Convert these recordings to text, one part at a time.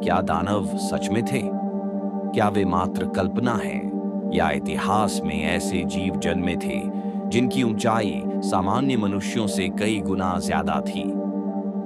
क्या दानव सच में थे? क्या वे मात्र कल्पना है, या इतिहास में ऐसे जीव जन्मे थे जिनकी ऊंचाई सामान्य मनुष्यों से कई गुना ज्यादा थी?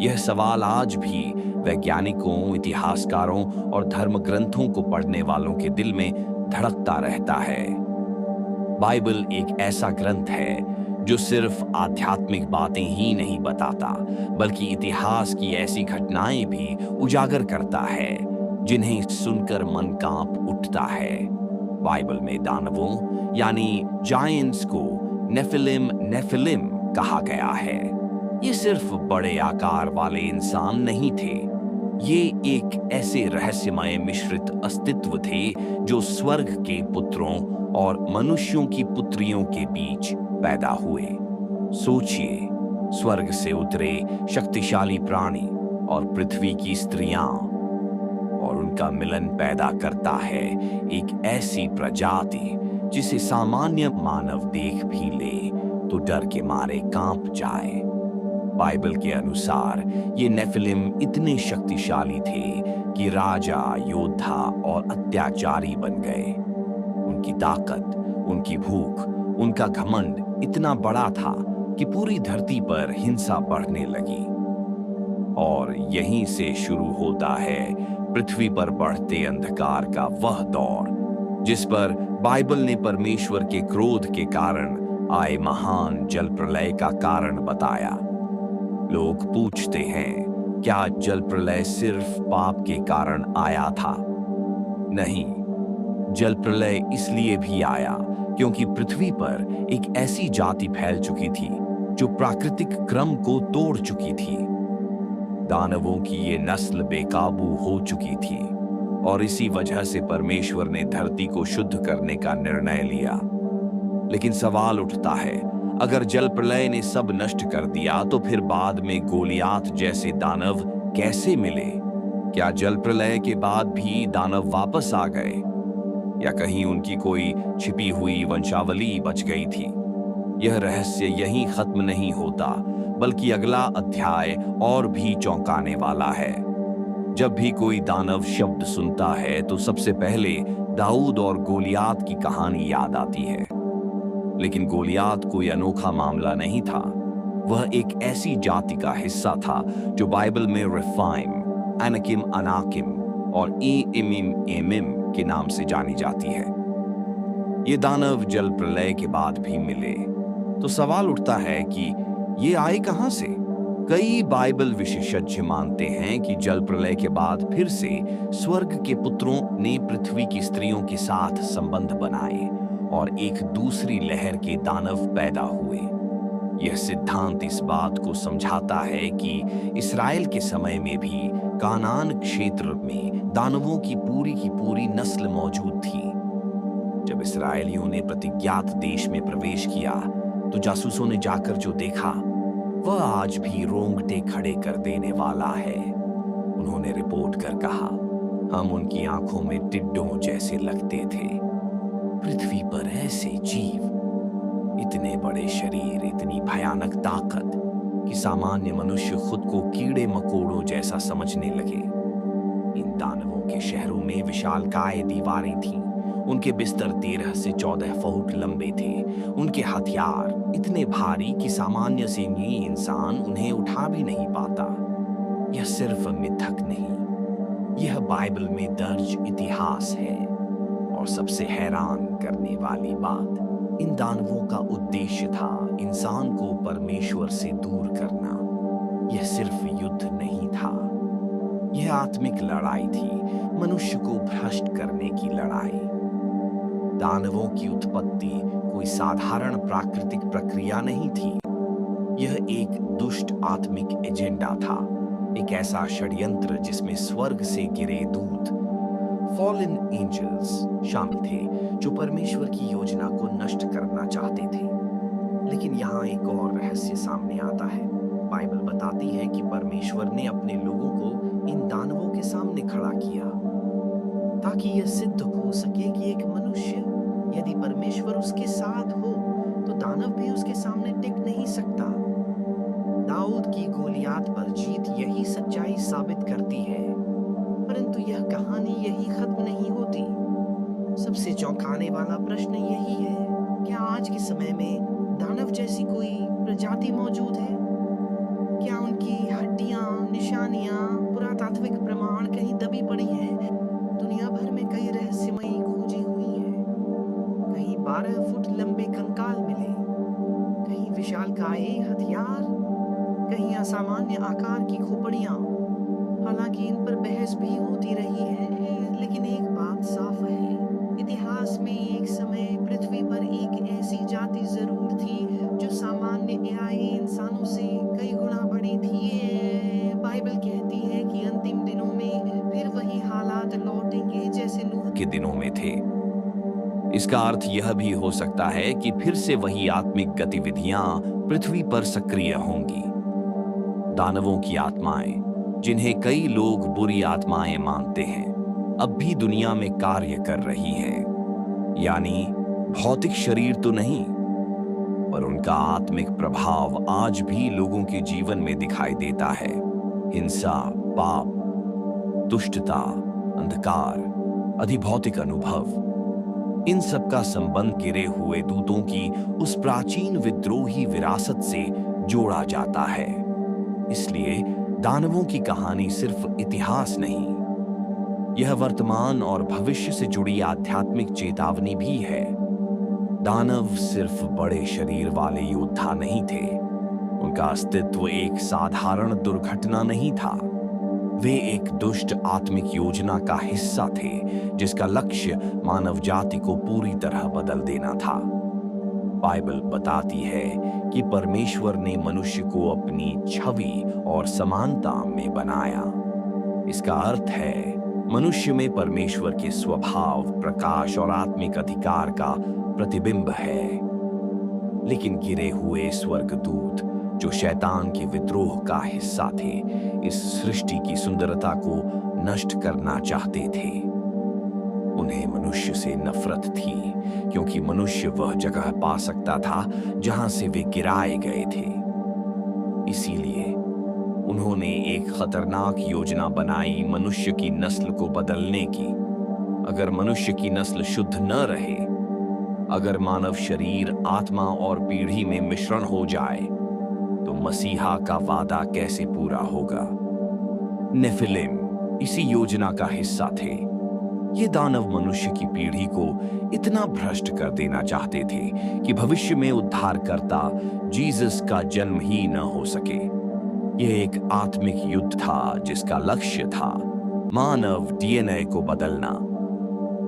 यह सवाल आज भी वैज्ञानिकों, इतिहासकारों और धर्म ग्रंथों को पढ़ने वालों के दिल में धड़कता रहता है। बाइबल एक ऐसा ग्रंथ है जो सिर्फ आध्यात्मिक बातें ही नहीं बताता, बल्कि इतिहास की ऐसी घटनाएं भी उजागर करता है जिन्हें सुनकर मन कांप उठता है। बाइबल में दानवों यानी जायंट्स को नेफिलिम कहा गया है। ये सिर्फ बड़े आकार वाले इंसान नहीं थे। ये एक ऐसे रहस्यमय मिश्रित अस्तित्व थे जो स्वर्ग के पुत्रों और मनुष्यों की पुत्रियों के बीच पैदा हुए। सोचिए, स्वर्ग से उतरे शक्तिशाली प्राणी और पृथ्वी की स्त्रियां, और उनका मिलन पैदा करता है एक ऐसी प्रजाति जिसे सामान्य मानव देख भी ले तो डर के मारे कांप जाए। बाइबल के अनुसार ये नेफिलिम इतने शक्तिशाली थे कि राजा, योद्धा और अत्याचारी बन गए। उनकी ताकत, उनकी भूख, उनका घमंड इतना बड़ा था कि पूरी धरती पर हिंसा बढ़ने लगी। और यहीं से शुरू होता है पृथ्वी पर बढ़ते अंधकार का वह दौर जिस पर बाइबल ने परमेश्वर के क्रोध के कारण आए महान जल प्रलय का कारण बताया। लोग पूछते हैं, क्या जल प्रलय सिर्फ पाप के कारण आया था? नहीं, जल प्रलय इसलिए भी आया क्योंकि पृथ्वी पर एक ऐसी जाति फैल चुकी थी जो प्राकृतिक क्रम को तोड़ चुकी थी। दानवों की ये नस्ल बेकाबू हो चुकी थी और इसी वजह से परमेश्वर ने धरती को शुद्ध करने का निर्णय लिया। लेकिन सवाल उठता है, अगर जल प्रलय ने सब नष्ट कर दिया तो फिर बाद में गोलियात जैसे दानव कैसे मिले? क्या जल प्रलय के बाद भी दानव वापस आ गए, या कहीं उनकी कोई छिपी हुई वंशावली बच गई थी? यह रहस्य यहीं खत्म नहीं होता, बल्कि अगला अध्याय और भी चौंकाने वाला है। जब भी कोई दानव शब्द सुनता है तो सबसे पहले दाऊद और गोलियात की कहानी याद आती है। लेकिन गोलियात कोई अनोखा मामला नहीं था। वह एक ऐसी जाति का हिस्सा था जो बाइबल में रिफाइम, एनाकिम अनाकिम और एमिम के नाम से जानी जाती है। ये दानव जल प्रलय के बाद भी मिले। तो सवाल उठता है कि ये आए कहां से? कई बाइबल विशेषज्ञ मानते हैं कि जल प्रलय के बाद फिर से स्वर्ग के पुत्रों ने पृथ्वी की स्त्रियों के साथ संबंध बनाए और एक दूसरी लहर के दानव पैदा हुए। यह सिद्धांत इस बात को समझाता है कि इस्राएल के समय में भी कानान क्षेत्र में दानवों की पूरी नस्ल मौजूद थी। जब इस्राएलियों ने प्रतिज्ञात देश में प्रवेश किया तो जासूसों ने जाकर जो देखा वह आज भी रोंगटे खड़े कर देने वाला है। उन्होंने रिपोर्ट कर कहा, हम उनकी आंखों में टिड्डों जैसे लगते थे। पृथ्वी पर ऐसे जीव, इतने बड़े शरीर, इतनी भयानक ताकत कि सामान्य मनुष्य खुद को कीड़े मकोड़ों जैसा समझने लगे। इन दानवों के शहरों में विशालकाय दीवारें थीं। उनके बिस्तर 13 से 14 फुट लंबे थे। उनके हथियार इतने भारी कि सामान्य सेनानी इंसान उन्हें उठा भी नहीं पाता। यह सिर्फ मिथक नहीं, यह बाइबल में दर्ज इतिहास है। और सबसे हैरान करने वाली बात, इन दानवों का उद्देश्य था इंसान को परमेश्वर से दूर करना। यह सिर्फ युद्ध नहीं था, यह आत्मिक लड़ाई थी, मनुष्य को भ्रष्ट करने की लड़ाई। दानवों की उत्पत्ति कोई साधारण प्राकृतिक प्रक्रिया नहीं थी। यह एक दुष्ट आत्मिक एजेंडा था, एक ऐसा षड्यंत्र जिसमें स्वर्ग से गिरे दूत, फॉलन एंजल्स शामिल थे जो परमेश्वर की योजना को नष्ट करना चाहते थे। लेकिन यहाँ एक और रहस्य सामने आता है। बाइबल बताती है कि परमेश्वर ने अपने लोगों को इन दानवों के सामने खड़ा किया ताकि यह सिद्ध हो सके कि एक मनुष्य, यदि परमेश्वर उसके साथ हो तो दानव भी उसके सामने टिक नहीं सकता। दाऊद की गोलियात पर जीत यही सच्चाई साबित करती है। परंतु यह यही खत्म नहीं होती। सबसे चौंकाने वाला प्रश्न यही है, क्या आज के समय में दानव जैसी कोई प्रजाति मौजूद है? क्या उनकी हड्डियां, निशानियां, पुरातात्विक प्रमाण कहीं दबी पड़ी हैं? दुनिया भर में कई रहस्यमयी खोजें हुई हैं। कहीं 12 फुट लंबे कंकाल मिले, कहीं विशालकाय हथियार, कहीं असामान्य आकार की खोपड़ियां। हालांकि इन पर बहस भी होती रही है, लेकिन एक बात साफ है, इतिहास में एक समय पृथ्वी पर एक ऐसी जाति जरूर थी जो सामान्य एआई इंसानों से कई गुना बड़ी थी। बाइबल कहती है कि अंतिम दिनों में फिर वही हालात लौटेंगे जैसे नूह के दिनों में थे। इसका अर्थ यह भी हो सकता है कि फिर से वही आत्मिक गतिविधियां पृथ्वी पर सक्रिय होंगी। दानवों की आत्माएं, जिन्हें कई लोग बुरी आत्माएं मानते हैं, अब भी दुनिया में कार्य कर रही हैं। यानी भौतिक शरीर तो नहीं, पर उनका आत्मिक प्रभाव आज भी लोगों के जीवन में दिखाई देता है। हिंसा, पाप, दुष्टता, अंधकार, अधिभौतिक अनुभव, इन सब का संबंध गिरे हुए दूतों की उस प्राचीन विद्रोही विरासत से जोड़ा जाता है। इसलिए दानवों की कहानी सिर्फ इतिहास नहीं, यह वर्तमान और भविष्य से जुड़ी आध्यात्मिक चेतावनी भी है। दानव सिर्फ बड़े शरीर वाले योद्धा नहीं थे। उनका अस्तित्व एक साधारण दुर्घटना नहीं था। वे एक दुष्ट आत्मिक योजना का हिस्सा थे, जिसका लक्ष्य मानव जाति को पूरी तरह बदल देना था। बाइबल बताती है कि परमेश्वर ने मनुष्य को अपनी छवि और समानता में बनाया। इसका अर्थ है मनुष्य में परमेश्वर के स्वभाव, प्रकाश और आत्मिक अधिकार का प्रतिबिंब है। लेकिन गिरे हुए स्वर्गदूत, जो शैतान के विद्रोह का हिस्सा थे, इस सृष्टि की सुंदरता को नष्ट करना चाहते थे। उन्हें मनुष्य से नफरत थी, क्योंकि मनुष्य वह जगह पा सकता था जहां से वे गिराए गए थे। इसीलिए उन्होंने एक खतरनाक योजना बनाई मनुष्य की नस्ल को बदलने की। अगर मनुष्य की नस्ल शुद्ध न रहे, अगर मानव शरीर, आत्मा और पीढ़ी में मिश्रण हो जाए, तो मसीहा का वादा कैसे पूरा होगा? नेफिलिम इसी योजना का हिस्सा थे। ये दानव मनुष्य की पीढ़ी को इतना भ्रष्ट कर देना चाहते थे कि भविष्य में उद्धारकर्ता जीसस का जन्म ही न हो सके। यह एक आत्मिक युद्ध था जिसका लक्ष्य था मानव डीएनए को बदलना।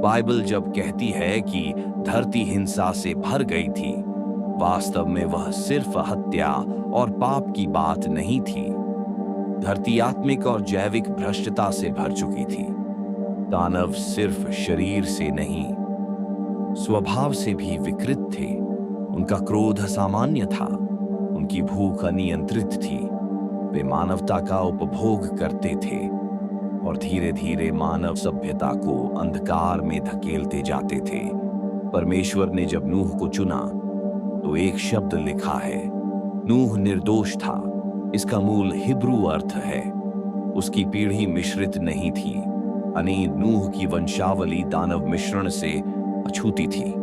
बाइबल जब कहती है कि धरती हिंसा से भर गई थी, वास्तव में वह सिर्फ हत्या और पाप की बात नहीं थी। धरती आत्मिक और जैविक भ्रष्टता से भर चुकी थी। दानव सिर्फ शरीर से नहीं, स्वभाव से भी विकृत थे। उनका क्रोध असामान्य था, उनकी भूख अनियंत्रित थी। वे मानवता का उपभोग करते थे और धीरे धीरे मानव सभ्यता को अंधकार में धकेलते जाते थे। परमेश्वर ने जब नूह को चुना तो एक शब्द लिखा है, नूह निर्दोष था। इसका मूल हिब्रू अर्थ है, उसकी पीढ़ी मिश्रित नहीं थी। यानी नूह की वंशावली दानव मिश्रण से अछूती थी।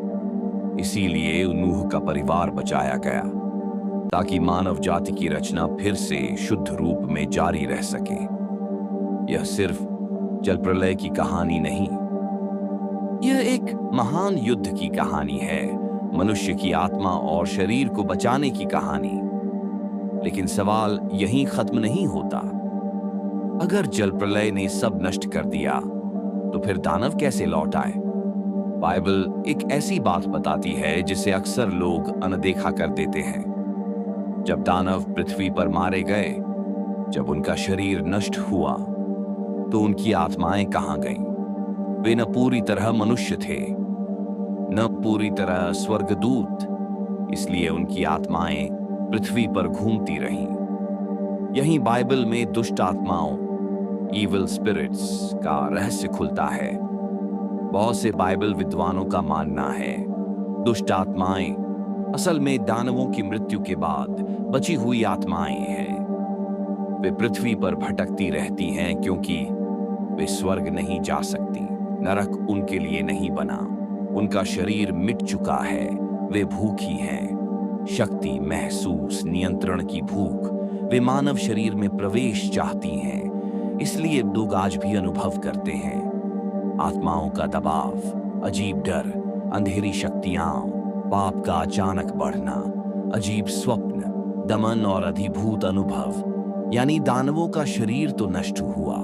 इसीलिए नूह का परिवार बचाया गया, ताकि मानव जाति की रचना फिर से शुद्ध रूप में जारी रह सके। यह सिर्फ जल प्रलय की कहानी नहीं, यह एक महान युद्ध की कहानी है, मनुष्य की आत्मा और शरीर को बचाने की कहानी। लेकिन सवाल यहीं खत्म नहीं होता। अगर जल प्रलय ने सब नष्ट कर दिया, तो फिर दानव कैसे लौट आए? बाइबल एक ऐसी बात बताती है जिसे अक्सर लोग अनदेखा कर देते हैं। जब दानव पृथ्वी पर मारे गए, जब उनका शरीर नष्ट हुआ, तो उनकी आत्माएं कहां गईं? वे न पूरी तरह मनुष्य थे, न पूरी तरह स्वर्गदूत। इसलिए उनकी आत्माएं पृथ्वी पर घूमती रहीं। यहीं बाइबल में दुष्ट आत्माओं, इविल स्पिरिट्स का रहस्य खुलता है। बहुत से बाइबल विद्वानों का मानना है दुष्ट आत्माएं असल में दानवों की मृत्यु के बाद बची हुई आत्माएं हैं। वे पृथ्वी पर भटकती रहती हैं क्योंकि वे स्वर्ग नहीं जा सकती, नरक उनके लिए नहीं बना, उनका शरीर मिट चुका है, वे भूखी हैं। शक्ति, महसूस, नियंत्रण की भूख वे मानव शरीर में प्रवेश चाहती हैं, इसलिए लोग आज भी अनुभव करते हैं। आत्माओं का दबाव, अजीब डर, अंधेरी शक्तियां, पाप का अचानक बढ़ना, अजीब स्वप्न, दमन और अधिभूत अनुभव, यानी दानवों का शरीर तो नष्ट हुआ,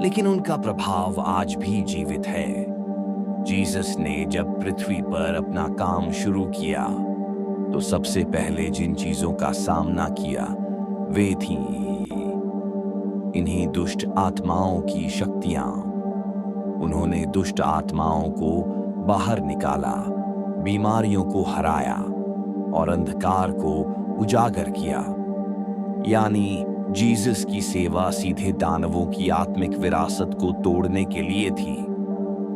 लेकिन उनका प्रभाव आज भी जीवित है। जीसस ने जब पृथ्वी पर अपना काम शुरू किया तो सबसे पहले जिन चीजों का सामना किया वे थी इन्हीं दुष्ट आत्माओं की शक्तियां। उन्होंने दुष्ट आत्माओं को बाहर निकाला, बीमारियों को हराया और अंधकार को उजागर किया। यानी जीसस की सेवा सीधे दानवों की आत्मिक विरासत को तोड़ने के लिए थी।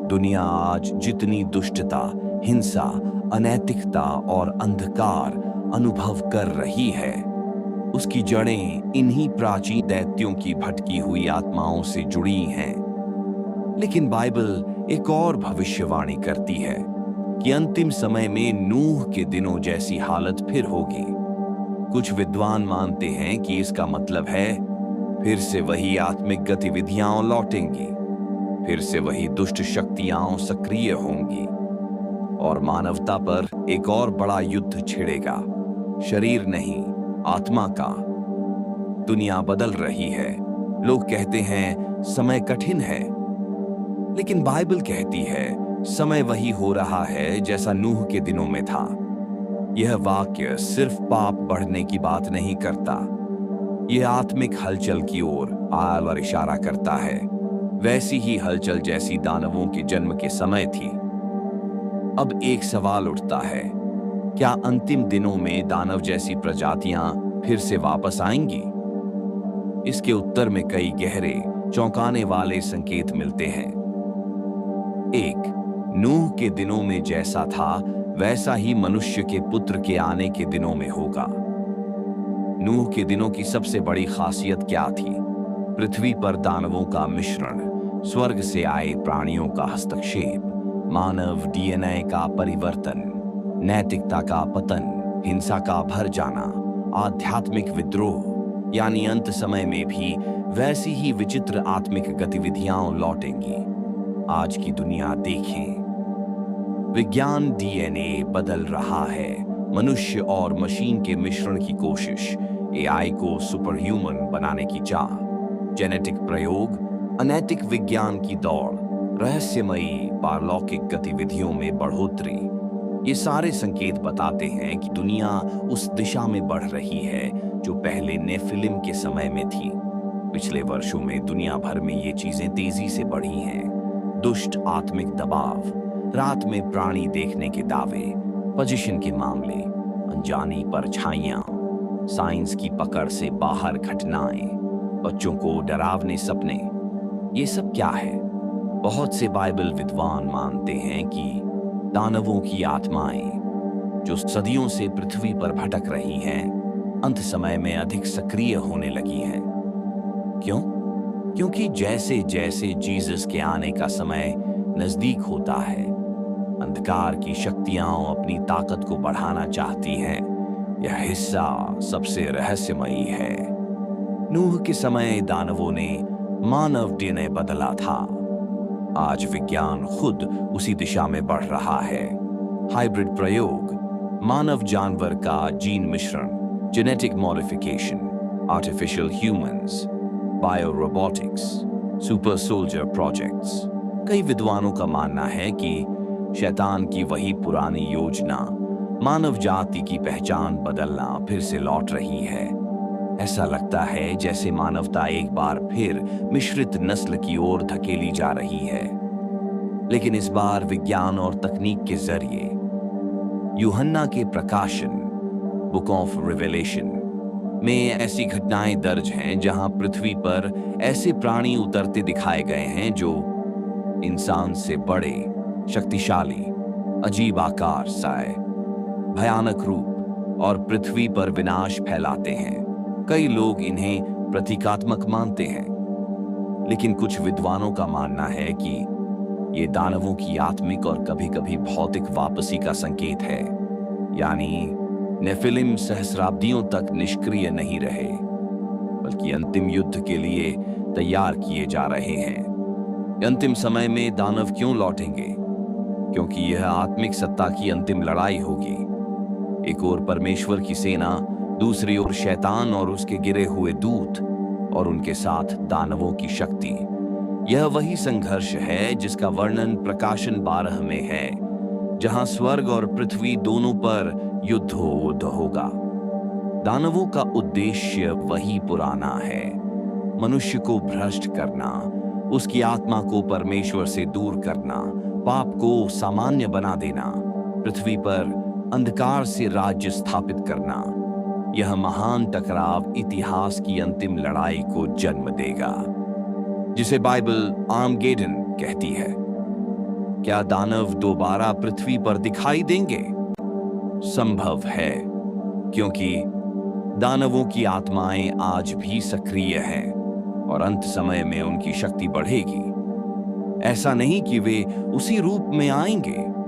दुनिया आज जितनी दुष्टता, हिंसा, अनैतिकता और अंधकार अनुभव कर रही है, उसकी जड़ें इन्हीं प्राचीन दैत्यों की भटकी हुई आत्माओं से जुड़ी हैं। लेकिन बाइबल एक और भविष्यवाणी करती है कि अंतिम समय में नूह के दिनों जैसी हालत फिर होगी। कुछ विद्वान मानते हैं कि इसका मतलब है फिर से वही आत्मिक गतिविधियां लौटेंगी, फिर से वही दुष्ट शक्तियां सक्रिय होंगी और मानवता पर एक और बड़ा युद्ध छिड़ेगा। शरीर नहीं, आत्मा का। दुनिया बदल रही है। लोग कहते हैं समय कठिन है, लेकिन बाइबल कहती है समय वही हो रहा है जैसा नूह के दिनों में था। यह वाक्य सिर्फ पाप बढ़ने की बात नहीं करता, यह आत्मिक हलचल की ओर आल और इशारा करता है, वैसी ही हलचल जैसी दानवों के जन्म के समय थी। अब एक सवाल उठता है, क्या अंतिम दिनों में दानव जैसी प्रजातियां फिर से वापस आएंगी? इसके उत्तर में कई गहरे, चौंकाने वाले संकेत मिलते हैं। एक, नूह के दिनों में जैसा था वैसा ही मनुष्य के पुत्र के आने के दिनों में होगा। नूह के दिनों की सबसे बड़ी खासियत क्या थी? पृथ्वी पर दानवों का मिश्रण, स्वर्ग से आए प्राणियों का हस्तक्षेप, मानव डीएनए का परिवर्तन, नैतिकता का पतन, हिंसा का भर जाना, आध्यात्मिक विद्रोह। यानी अंत समय में भी वैसी ही विचित्र आत्मिक गतिविधियां लौटेंगी। आज की दुनिया देखें, विज्ञान डीएनए बदल रहा है, मनुष्य और मशीन के मिश्रण की कोशिश, एआई को सुपर ह्यूमन बनाने की चाह, जेनेटिक प्रयोग, अनैतिक विज्ञान की दौड़, रहस्यमयी पारलौकिक गतिविधियों में बढ़ोतरी। ये सारे संकेत बताते हैं कि दुनिया उस दिशा में बढ़ रही है जो पहले नेफिलिम के समय में थी। पिछले वर्षों में दुनिया भर में ये चीजें तेजी से बढ़ी हैं। दुष्ट आत्मिक दबाव, रात में प्राणी देखने के दावे, पोजीशन के मामले, अनजानी परछाइयां, साइंस की पकड़ से बाहर घटनाएं, बच्चों को डरावने सपने, ये सब क्या है? बहुत से बाइबल विद्वान मानते हैं कि दानवों की आत्माएं जो सदियों से पृथ्वी पर भटक रही हैं, अंत समय में अधिक सक्रिय होने लगी हैं। क्यों? क्योंकि जैसे जैसे जीसस के आने का समय नजदीक होता है, अंधकार की शक्तियां अपनी ताकत को बढ़ाना चाहती हैं। यह हिस्सा सबसे रहस्यमयी है। नूह के समय दानवों ने मानव डीएनए बदला था। आज विज्ञान खुद उसी दिशा में बढ़ रहा है। हाइब्रिड प्रयोग, मानव जानवर का जीन मिश्रण, genetic modification, artificial humans, bio robotics, super soldier projects. कई विद्वानों का मानना है कि शैतान की वही पुरानी योजना, मानव जाति की पहचान बदलना, फिर से लौट रही है। ऐसा लगता है जैसे मानवता एक बार फिर मिश्रित नस्ल की ओर धकेली जा रही है। लेकिन इस बार विज्ञान और तकनीक के जरिए यूहन्ना के प्रकाशन, बुक ऑफ रिवेलेशन में ऐसी घटनाएं दर्ज हैं जहां पृथ्वी पर ऐसे प्राणी उतरते दिखाए गए हैं जो इंसान से बड़े, शक्तिशाली, अजीब आकार साए, भयानक रूप और पृथ्वी पर विनाश फैलाते हैं। कई लोग इन्हें प्रतीकात्मक मानते हैं। लेकिन कुछ विद्वानों का मानना है कि ये दानवों की आत्मिक और कभी-कभी भौतिक वापसी का संकेत है। यानी नेफिलिम सहस्राब्दियों तक निष्क्रिय नहीं रहे, बल्कि अंतिम युद्ध के लिए तैयार किए जा रहे हैं। अंतिम समय में दानव क्यों लौटेंगे? क्योंकि यह आत्मिक सत्ता की अंतिम लड़ाई होगी। एक ओर परमेश्वर की सेना, दूसरी ओर शैतान और उसके गिरे हुए दूत, और उनके साथ दानवों की शक्ति। यह वही संघर्ष है जिसका वर्णन प्रकाशन 12 में है, जहां स्वर्ग और पृथ्वी दोनों पर युद्ध होगा। दानवों का उद्देश्य वही पुराना है, मनुष्य को भ्रष्ट करना, उसकी आत्मा को परमेश्वर से दूर करना, पाप को सामान्य बना देना, पृथ्वी पर अंधकार से राज्य स्थापित करना। यह महान टकराव इतिहास की अंतिम लड़ाई को जन्म देगा, जिसे बाइबल आर्मगेडन कहती है। क्या दानव दोबारा पृथ्वी पर दिखाई देंगे? संभव है, क्योंकि दानवों की आत्माएं आज भी सक्रिय हैं और अंत समय में उनकी शक्ति बढ़ेगी। ऐसा नहीं कि वे उसी रूप में आएंगे,